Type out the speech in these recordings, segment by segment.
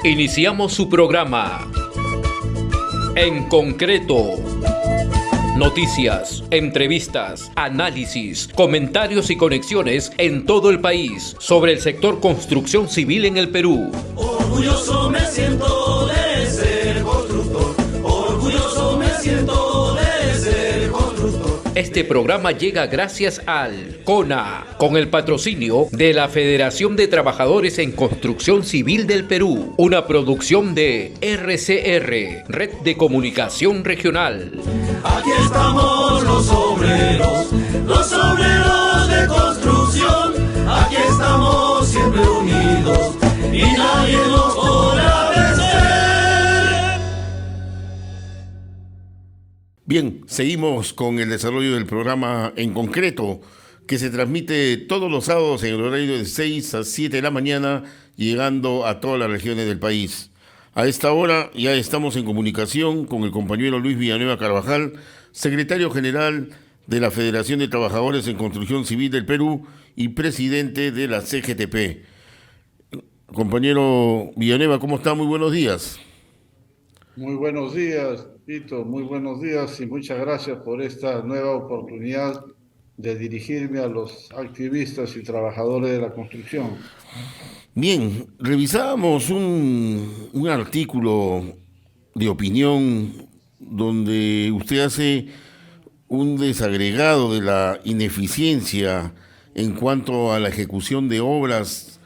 Iniciamos su programa. En concreto. Noticias, entrevistas, análisis, comentarios y conexiones en todo el país sobre el sector construcción civil en el Perú. Orgulloso me siento de ser constructor. Orgulloso me siento de ser constructor. Este programa llega gracias al CONA, con el patrocinio de la Federación de Trabajadores en Construcción Civil del Perú, una producción de RCR, Red de Comunicación Regional. Aquí estamos los obreros de construcción. Aquí estamos siempre unidos y nadie nos podrá vencer. Bien, seguimos con el desarrollo del programa En Concreto, que se transmite todos los sábados en el horario de 6 a 7 de la mañana, llegando a todas las regiones del país. A esta hora ya estamos en comunicación con el compañero Luis Villanueva Carvajal, secretario general de la Federación de Trabajadores en Construcción Civil del Perú y presidente de la CGTP. Compañero Villanueva, ¿cómo está? Muy buenos días. Muy buenos días, Tito, muy buenos días y muchas gracias por esta nueva oportunidad de dirigirme a los activistas y trabajadores de la construcción. Bien, revisábamos un artículo de opinión donde usted hace un desagregado de la ineficiencia en cuanto a la ejecución de obras,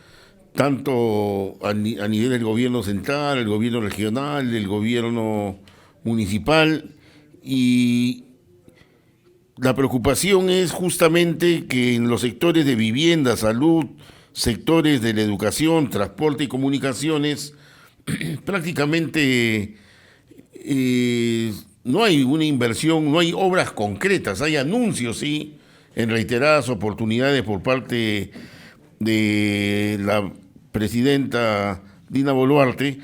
tanto a nivel del gobierno central, el gobierno regional, el gobierno municipal, y la preocupación es justamente que en los sectores de vivienda, salud, sectores de la educación, transporte y comunicaciones, prácticamente no hay una inversión, no hay obras concretas, hay anuncios, sí, en reiteradas oportunidades por parte de la presidenta Dina Boluarte,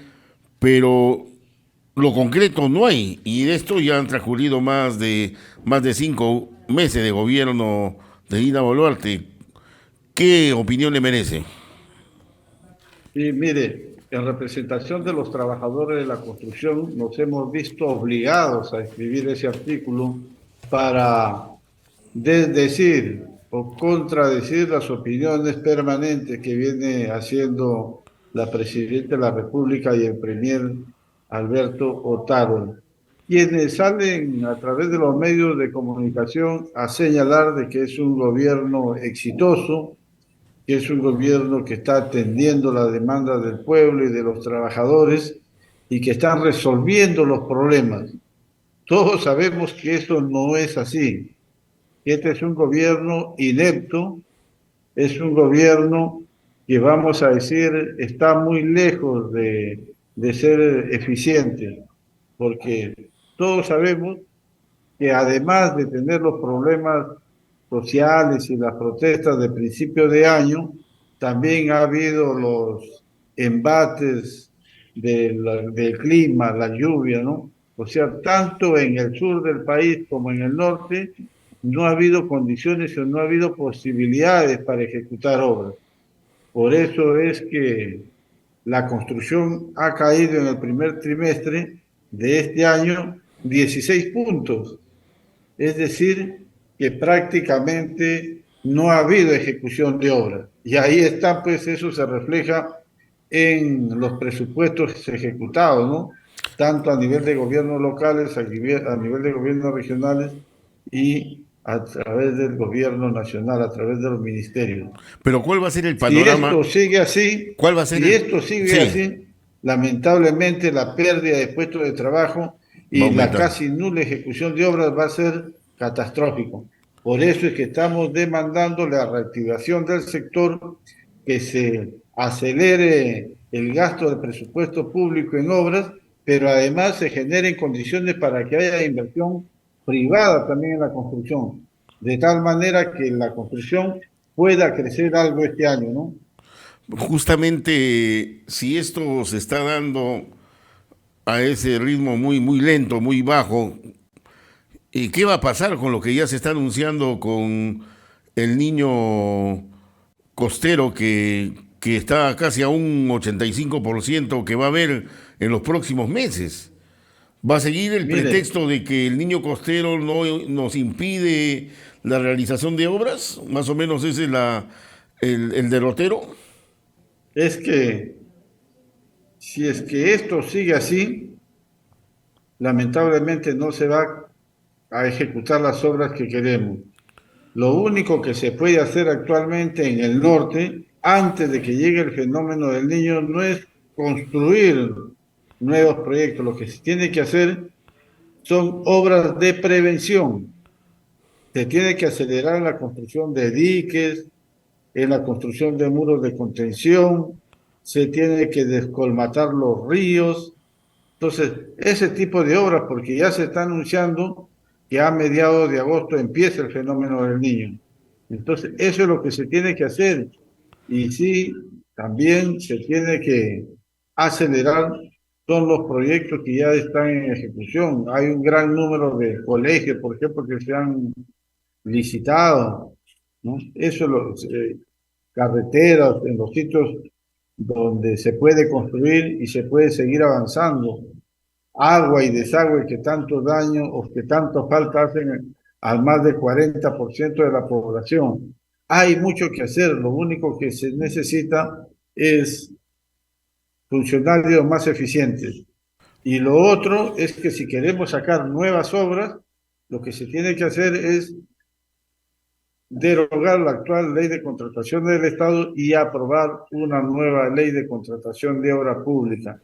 pero lo concreto no hay, y de esto ya han transcurrido más de 5 meses de gobierno de Dina Boluarte. ¿Qué opinión le merece? Y mire, en representación de los trabajadores de la construcción nos hemos visto obligados a escribir ese artículo para desdecir o contradecir las opiniones permanentes que viene haciendo la Presidenta de la República y el Premier Alberto Otárola, quienes salen a través de los medios de comunicación a señalar de que es un gobierno exitoso, que es un gobierno que está atendiendo las demandas del pueblo y de los trabajadores y que están resolviendo los problemas. Todos sabemos que eso no es así. Este es un gobierno inepto, es un gobierno que, vamos a decir, está muy lejos de ser eficiente, porque todos sabemos que además de tener los problemas sociales y las protestas de principio de año, también ha habido los embates del clima, la lluvia, ¿no? O sea, tanto en el sur del país como en el norte, no ha habido condiciones o no ha habido posibilidades para ejecutar obras. Por eso es que la construcción ha caído en el primer trimestre de este año 16 puntos. Es decir, que prácticamente no ha habido ejecución de obras. Y ahí está, pues eso se refleja en los presupuestos ejecutados, ¿no? Tanto a nivel de gobiernos locales, a nivel de gobiernos regionales y a través del gobierno nacional, a través de los ministerios. Pero ¿cuál va a ser el panorama? Si esto sigue así, ¿Cuál va a ser esto sigue así, lamentablemente la pérdida de puestos de trabajo y la casi nula ejecución de obras va a ser catastrófico. Por eso es que estamos demandando la reactivación del sector, que se acelere el gasto del presupuesto público en obras, pero además se generen condiciones para que haya inversión privada también en la construcción, de tal manera que la construcción pueda crecer algo este año, ¿no? Justamente, si esto se está dando a ese ritmo muy lento, muy bajo, ¿y qué va a pasar con lo que ya se está anunciando con el niño costero que que está casi a un 85% que va a haber en los próximos meses. ¿Va a seguir el Mire, pretexto de que el niño costero no nos impide la realización de obras? Más o menos ese es el derrotero. es que si es que esto sigue así, lamentablemente no se va a ejecutar las obras que queremos. Lo único que se puede hacer actualmente en el norte, antes de que llegue el fenómeno del niño, no es construir nuevos proyectos. Lo que se tiene que hacer son obras de prevención. Se tiene que acelerar la construcción de diques, en la construcción de muros de contención, se tiene que descolmatar los ríos. Entonces, ese tipo de obras, porque ya se está anunciando que a mediados de agosto empieza el fenómeno del niño. Entonces, eso es lo que se tiene que hacer. Y sí, también se tiene que acelerar todos los proyectos que ya están en ejecución. Hay un gran número de colegios, por ejemplo, que se han licitado, ¿no? Eso, carreteras, en los sitios donde se puede construir y se puede seguir avanzando. Agua y desagüe que tanto daño o que tanto falta hacen al más del 40% de la población. Hay mucho que hacer, lo único que se necesita es funcionarios más eficientes. Y lo otro es que si queremos sacar nuevas obras, lo que se tiene que hacer es derogar la actual ley de contratación del Estado y aprobar una nueva ley de contratación de obra pública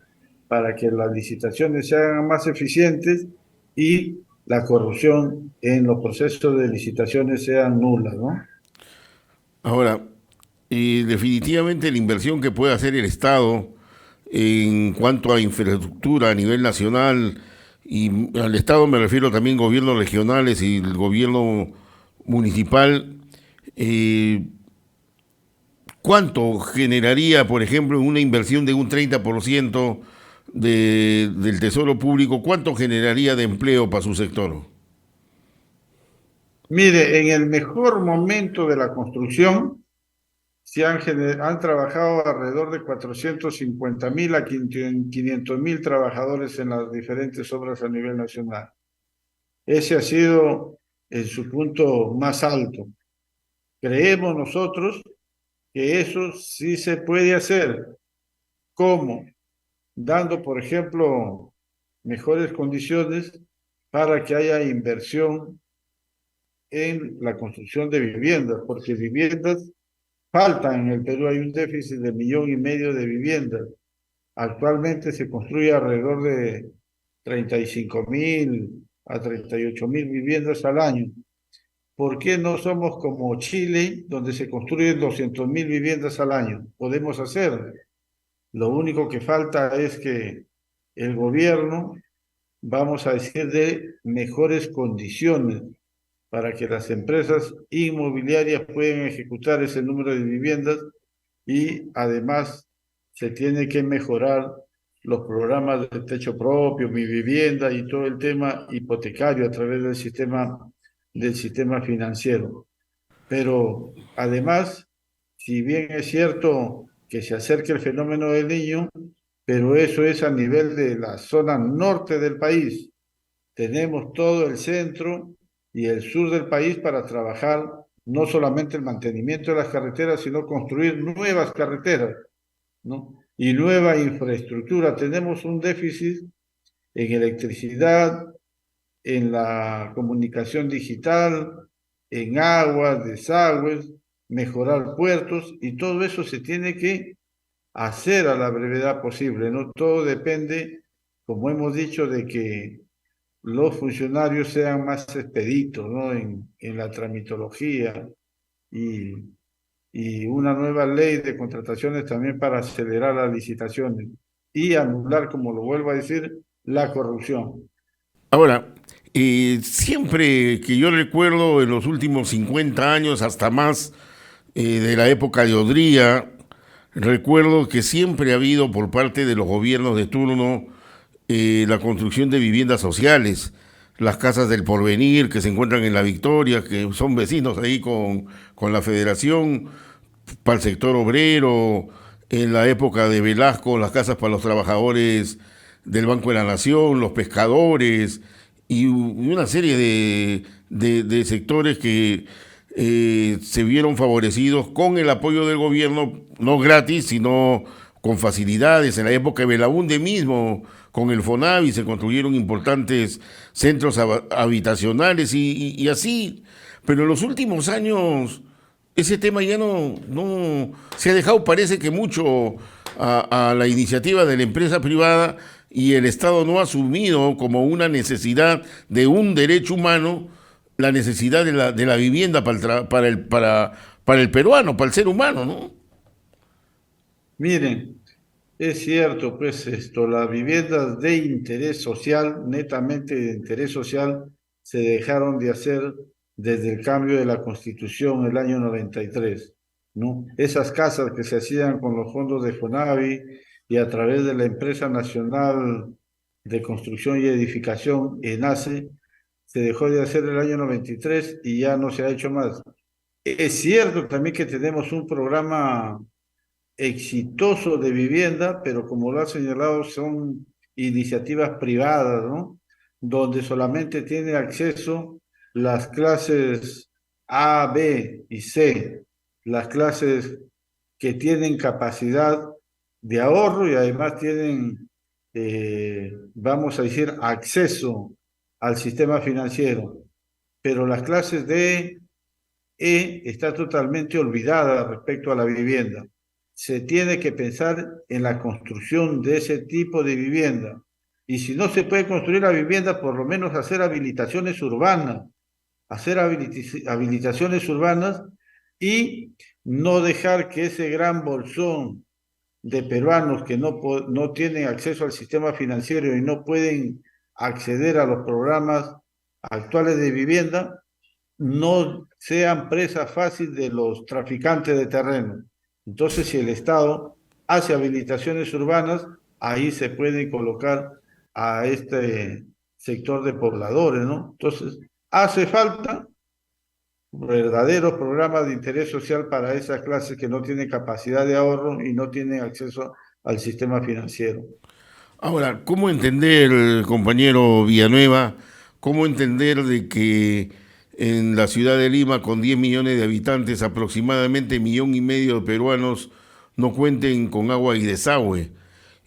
para que las licitaciones se hagan más eficientes y la corrupción en los procesos de licitaciones sean nulas, ¿no? Ahora, definitivamente la inversión que puede hacer el Estado en cuanto a infraestructura a nivel nacional, y al Estado me refiero también gobiernos regionales y el gobierno municipal, ¿cuánto generaría, por ejemplo, en una inversión de un 30% del Tesoro Público, cuánto generaría de empleo para su sector? Mire, en el mejor momento de la construcción han trabajado alrededor de 450.000 a 500.000 trabajadores en las diferentes obras a nivel nacional. Ese ha sido en su punto más alto. Creemos nosotros que eso sí se puede hacer. ¿Cómo? Dando, por ejemplo, mejores condiciones para que haya inversión en la construcción de viviendas, porque viviendas faltan en el Perú, hay un déficit de 1,5 millones de viviendas. Actualmente se construye alrededor de 35.000 a 38.000 viviendas al año. ¿Por qué no somos como Chile, donde se construyen 200.000 viviendas al año? Podemos hacerlo. Lo único que falta es que el gobierno, vamos a decir, de mejores condiciones para que las empresas inmobiliarias puedan ejecutar ese número de viviendas, y además se tiene que mejorar los programas de techo propio, mi vivienda y todo el tema hipotecario a través del sistema financiero. Pero además, si bien es cierto que se acerque el fenómeno del niño, pero eso es a nivel de la zona norte del país. Tenemos todo el centro y el sur del país para trabajar no solamente el mantenimiento de las carreteras, sino construir nuevas carreteras, ¿no? Y nueva infraestructura. Tenemos un déficit en electricidad, en la comunicación digital, en aguas, desagües, mejorar puertos, y todo eso se tiene que hacer a la brevedad posible, ¿no? Todo depende, como hemos dicho, de que los funcionarios sean más expeditos, ¿no? En la tramitología, y, y una nueva ley de contrataciones también para acelerar las licitaciones y anular, como lo vuelvo a decir, la corrupción. Ahora, siempre que yo recuerdo en los últimos 50 años, hasta más, de la época de Odría, recuerdo que siempre ha habido por parte de los gobiernos de turno la construcción de viviendas sociales, las casas del Porvenir que se encuentran en La Victoria, que son vecinos ahí con la Federación, para el sector obrero, en la época de Velasco, las casas para los trabajadores del Banco de la Nación, los pescadores y una serie de sectores que se vieron favorecidos con el apoyo del gobierno, no gratis, sino con facilidades. En la época de Belaúnde mismo, con el FONAVI, se construyeron importantes centros habitacionales y así. Pero en los últimos años ese tema ya no se ha dejado, parece que mucho a la iniciativa de la empresa privada, y el Estado no ha asumido como una necesidad de un derecho humano la necesidad de la vivienda para el peruano, para el ser humano, ¿no? Miren, es cierto, pues las viviendas de interés social, netamente de interés social, se dejaron de hacer desde el cambio de la Constitución en el año 93, ¿no? Esas casas que se hacían con los fondos de FONAVI y a través de la Empresa Nacional de Construcción y Edificación, ENACE, se dejó de hacer el año 93 y ya no se ha hecho más. Es cierto también que tenemos un programa exitoso de vivienda, pero como lo ha señalado, son iniciativas privadas, ¿no? Donde solamente tiene acceso las clases A, B y C, las clases que tienen capacidad de ahorro y además tienen, vamos a decir, acceso al sistema financiero. Pero las clases D, E está totalmente olvidada respecto a la vivienda. Se tiene que pensar en la construcción de ese tipo de vivienda. Y si no se puede construir la vivienda, por lo menos hacer habilitaciones urbanas, hacer habilitaciones urbanas y no dejar que ese gran bolsón de peruanos que no tienen acceso al sistema financiero y no pueden acceder a los programas actuales de vivienda, no sean presa fácil de los traficantes de terreno. Entonces, si el Estado hace habilitaciones urbanas, ahí se puede colocar a este sector de pobladores, ¿no? Entonces, hace falta verdaderos programas de interés social para esas clases que no tienen capacidad de ahorro y no tienen acceso al sistema financiero. Ahora, ¿cómo entender, compañero Villanueva, cómo entender de que en la ciudad de Lima, con 10 millones de habitantes, aproximadamente 1,5 millones de peruanos no cuenten con agua y desagüe?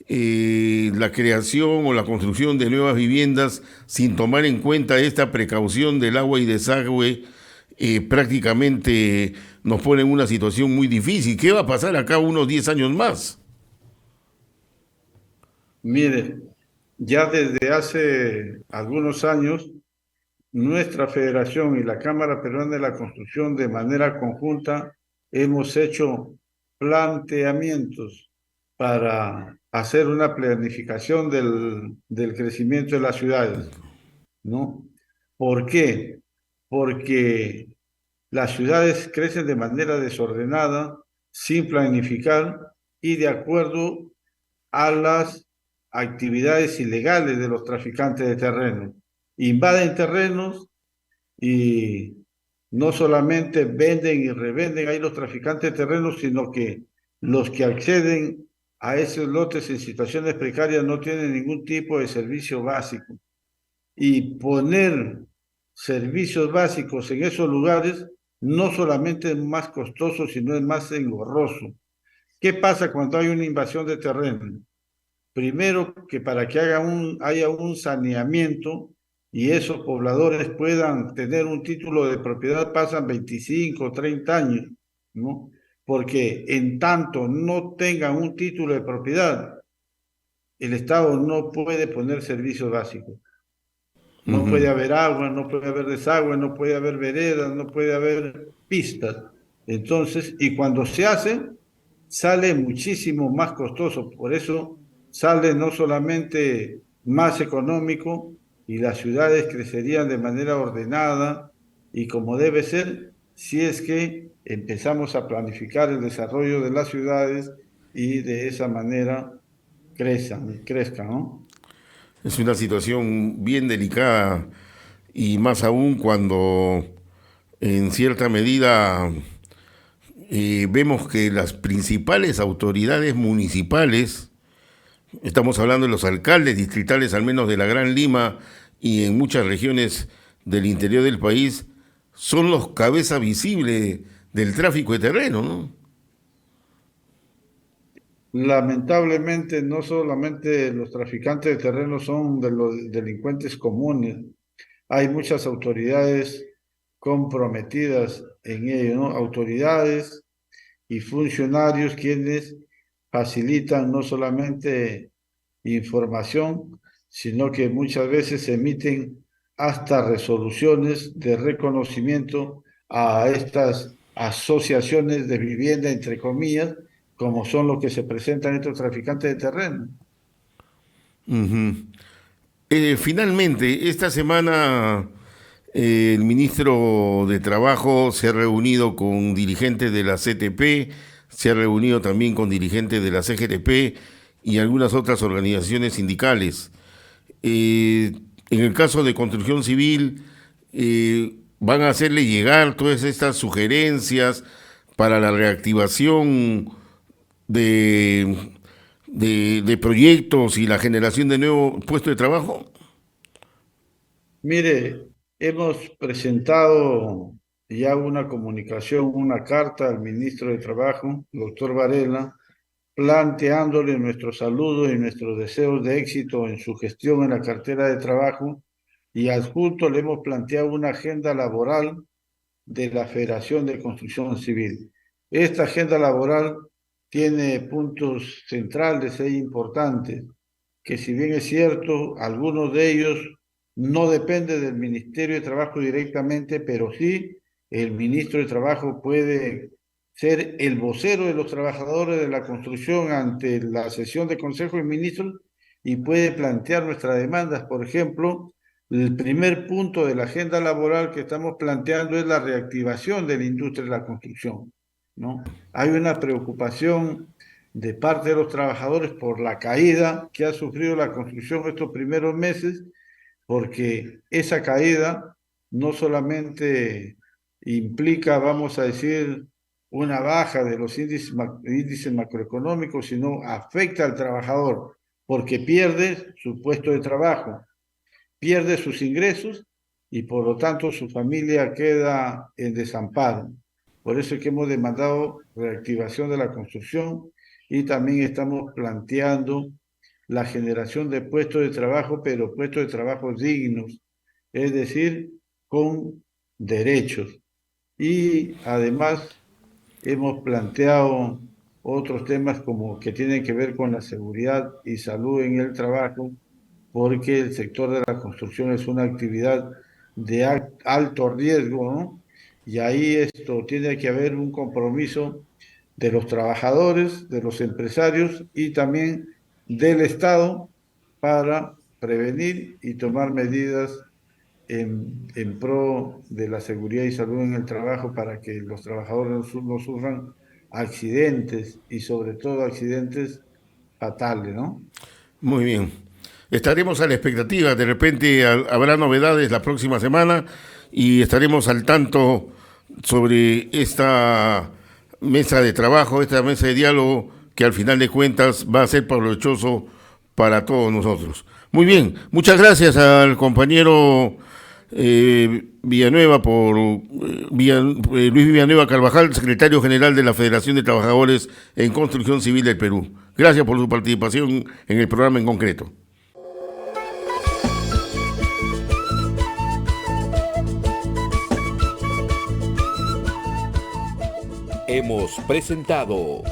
La creación o la construcción de nuevas viviendas sin tomar en cuenta esta precaución del agua y desagüe prácticamente nos pone en una situación muy difícil. ¿Qué va a pasar acá unos 10 años más? Mire, ya desde hace algunos años, nuestra federación y la Cámara Peruana de la Construcción de manera conjunta hemos hecho planteamientos para hacer una planificación del crecimiento de las ciudades, ¿no? ¿Por qué? Porque las ciudades crecen de manera desordenada, sin planificar y de acuerdo a las actividades ilegales de los traficantes de terreno. Invaden terrenos y no solamente venden y revenden ahí los traficantes de terrenos, sino que los que acceden a esos lotes en situaciones precarias no tienen ningún tipo de servicio básico. Y poner servicios básicos en esos lugares no solamente es más costoso, sino es más engorroso. ¿Qué pasa cuando hay una invasión de terreno? Primero, que para que haya un saneamiento y esos pobladores puedan tener un título de propiedad pasan 25 o 30 años, ¿no? Porque en tanto no tengan un título de propiedad, el Estado no puede poner servicios básicos. No puede haber agua, no puede haber desagüe, no puede haber veredas, no puede haber pistas. Entonces, y cuando se hace, sale muchísimo más costoso. Por eso sale no solamente más económico y las ciudades crecerían de manera ordenada y como debe ser, si es que empezamos a planificar el desarrollo de las ciudades y de esa manera crezcan, ¿no? Es una situación bien delicada y más aún cuando en cierta medida vemos que las principales autoridades municipales, estamos hablando de los alcaldes distritales, al menos de la Gran Lima y en muchas regiones del interior del país, son los cabezas visibles del tráfico de terreno, ¿no? Lamentablemente, no solamente los traficantes de terreno son de los delincuentes comunes, hay muchas autoridades comprometidas en ello, ¿no? Autoridades y funcionarios quienes facilitan no solamente información, sino que muchas veces emiten hasta resoluciones de reconocimiento a estas asociaciones de vivienda, entre comillas, como son los que se presentan estos traficantes de terreno. Uh-huh. Finalmente, esta semana el ministro de Trabajo se ha reunido con dirigentes de la CTP, se ha reunido también con dirigentes de la CGTP y algunas otras organizaciones sindicales. En el caso de construcción civil, van a hacerle llegar todas estas sugerencias para la reactivación de proyectos y la generación de nuevos puestos de trabajo. Mire, hemos presentado ya una comunicación, una carta al ministro de Trabajo, doctor Varela, planteándole nuestros saludos y nuestros deseos de éxito en su gestión en la cartera de trabajo, y adjunto le hemos planteado una agenda laboral de la Federación de Construcción Civil. Esta agenda laboral tiene puntos centrales e importantes, que si bien es cierto, algunos de ellos no dependen del Ministerio de Trabajo directamente, pero sí el ministro de Trabajo puede ser el vocero de los trabajadores de la construcción ante la sesión de Consejo de Ministros y puede plantear nuestras demandas. Por ejemplo, el primer punto de la agenda laboral que estamos planteando es la reactivación de la industria de la construcción, ¿no? Hay una preocupación de parte de los trabajadores por la caída que ha sufrido la construcción estos primeros meses, porque esa caída no solamente implica, vamos a decir, una baja de los índices macroeconómicos, sino afecta al trabajador, porque pierde su puesto de trabajo, pierde sus ingresos y por lo tanto su familia queda en desamparo. Por eso es que hemos demandado reactivación de la construcción y también estamos planteando la generación de puestos de trabajo, pero puestos de trabajo dignos, es decir, con derechos. Y además hemos planteado otros temas como que tienen que ver con la seguridad y salud en el trabajo, porque el sector de la construcción es una actividad de alto riesgo, ¿no? Y ahí esto tiene que haber un compromiso de los trabajadores, de los empresarios y también del Estado para prevenir y tomar medidas en pro de la seguridad y salud en el trabajo para que los trabajadores no sufran accidentes y sobre todo accidentes fatales, ¿no? Muy bien. Estaremos a la expectativa. De repente habrá novedades la próxima semana y estaremos al tanto sobre esta mesa de trabajo, esta mesa de diálogo que al final de cuentas va a ser provechoso para todos nosotros. Muy bien, muchas gracias al compañero Villanueva Luis Villanueva Carvajal, secretario general de la Federación de Trabajadores en Construcción Civil del Perú. Gracias por su participación en el programa en concreto. Hemos presentado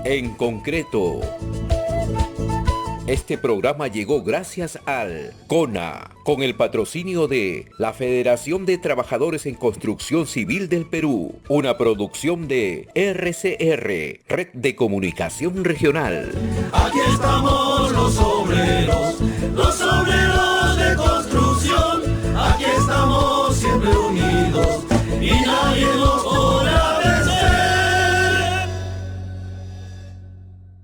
En Concreto. Este programa llegó gracias al CONA, con el patrocinio de la Federación de Trabajadores en Construcción Civil del Perú, una producción de RCR, Red de Comunicación Regional. Aquí estamos los hombres.